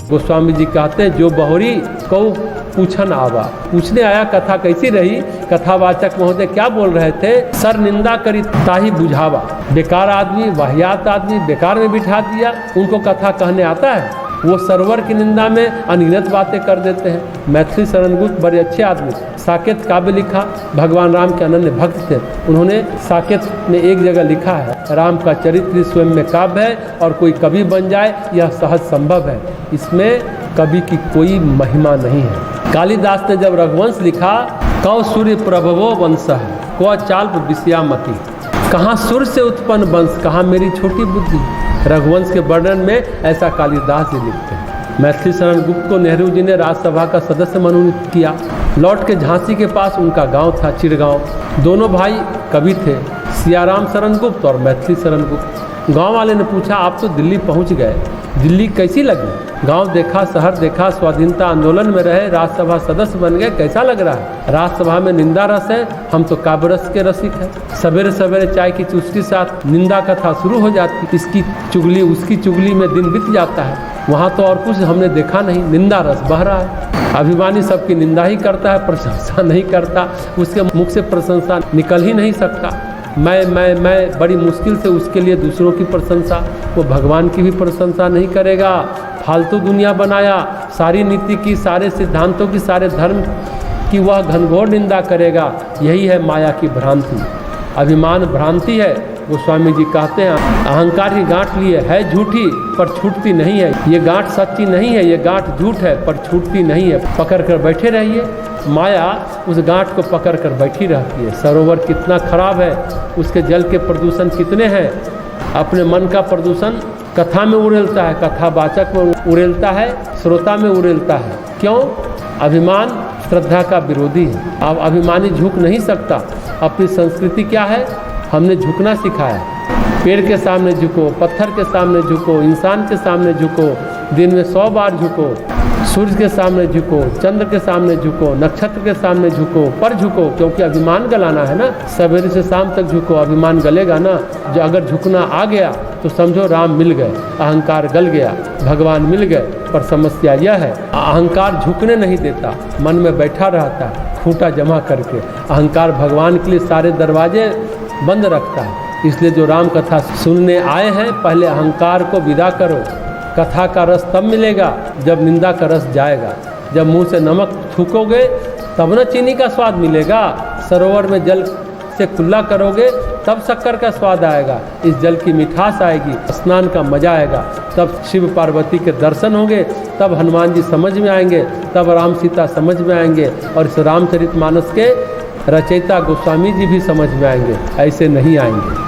गोस्वामी जी कहते हैं, जो बहुरी को पूछन आवा, पूछने आया कथा कैसी रही। कथावाचक महोदय क्या बोल रहे थे? सर निंदा करी ताही बुझावा। बेकार आदमी, वाहियात आदमी बेकार में बिठा दिया, उनको कथा कहने आता है? वो सरोवर की निंदा में अनगिनत बातें कर देते हैं। मैथिली शरण गुप्त बड़े अच्छे आदमी, साकेत काव्य लिखा, भगवान राम के अनन्य भक्त थे। उन्होंने साकेत में एक जगह लिखा है, राम का चरित्र स्वयं में काव्य है और कोई कवि बन जाए यह सहज संभव है, इसमें कवि की कोई महिमा नहीं है। कालिदास ने जब रघुवंश लिखा, कौ सूर्य प्रभवो वंश है, को चाल्प विषयामति, कहाँ सूर्य से उत्पन्न वंश, कहाँ मेरी छोटी बुद्धि। रघुवंश के वर्णन में ऐसा कालिदास जी लिखते हैं। मैथिली शरण गुप्त को नेहरू जी ने राज्यसभा का सदस्य मनोनीत किया। लौट के झांसी के पास उनका गांव था चिड़गांव। दोनों भाई कवि थे, सियाराम शरण गुप्त और मैथिली शरण गुप्त। गांव वाले ने पूछा, आप तो दिल्ली पहुंच गए, दिल्ली कैसी लगी? गांव देखा, शहर देखा, स्वाधीनता आंदोलन में रहे, राज्यसभा सदस्य बन गए, कैसा लग रहा है? राज्यसभा में निंदा रस है, हम तो काव्य रस के रसिक हैं। सवेरे सवेरे चाय की चुस्की साथ निंदा कथा शुरू हो जाती, इसकी चुगली उसकी चुगली में दिन बीत जाता है। वहाँ तो और कुछ हमने देखा नहीं, निंदा रस बह रहा है। अभिमानी सबकी निंदा ही करता है, प्रशंसा नहीं करता, उसके मुख से प्रशंसा निकल ही नहीं सकता। मैं बड़ी मुश्किल से उसके लिए दूसरों की प्रशंसा, वो भगवान की भी प्रशंसा नहीं करेगा। फालतू दुनिया बनाया, सारी नीति की, सारे सिद्धांतों की, सारे धर्म की वह घनघोर निंदा करेगा। यही है माया की भ्रांति, अभिमान भ्रांति है। गोस्वामी जी कहते हैं, अहंकार की गांठ लिए है झूठी पर छूटती नहीं है। ये गांठ सच्ची नहीं है, ये गांठ झूठ है पर छूटती नहीं है। पकड़ कर बैठे रहिए, माया उस गांठ को पकड़ कर बैठी रहती है। सरोवर कितना खराब है, उसके जल के प्रदूषण कितने हैं। अपने मन का प्रदूषण कथा में उड़ेलता है, कथावाचक में उड़ेलता है, श्रोता में उड़ेलता है। क्यों? अभिमान श्रद्धा का विरोधी है। अब अभिमानी झुक नहीं सकता। अपनी संस्कृति क्या है? हमने झुकना सिखाया। पेड़ के सामने झुको, पत्थर के सामने झुको, इंसान के सामने झुको, दिन में 100 बार झुको, सूर्य के सामने झुको, चंद्र के सामने झुको, नक्षत्र के सामने झुको, पर झुको, क्योंकि अभिमान गलाना है ना। सवेरे से शाम तक झुको, अभिमान गलेगा ना। जो अगर झुकना आ गया तो समझो राम मिल गए, अहंकार गल गया, भगवान मिल गए। पर समस्या यह है, अहंकार झुकने नहीं देता, मन में बैठा रहता है खूंटा जमा करके। अहंकार भगवान के लिए सारे दरवाजे बंद रखता है। इसलिए जो राम कथा सुनने आए हैं, पहले अहंकार को विदा करो। कथा का रस तब मिलेगा जब निंदा का रस जाएगा। जब मुंह से नमक थूकोगे तब न चीनी का स्वाद मिलेगा। सरोवर में जल से कुल्ला करोगे तब शक्कर का स्वाद आएगा, इस जल की मिठास आएगी, स्नान का मजा आएगा। तब शिव पार्वती के दर्शन होंगे, तब हनुमान जी समझ में आएंगे, तब राम सीता समझ में आएंगे, और इस रामचरितमानस के रचयिता गोस्वामी जी भी समझ में आएंगे। ऐसे नहीं आएंगे।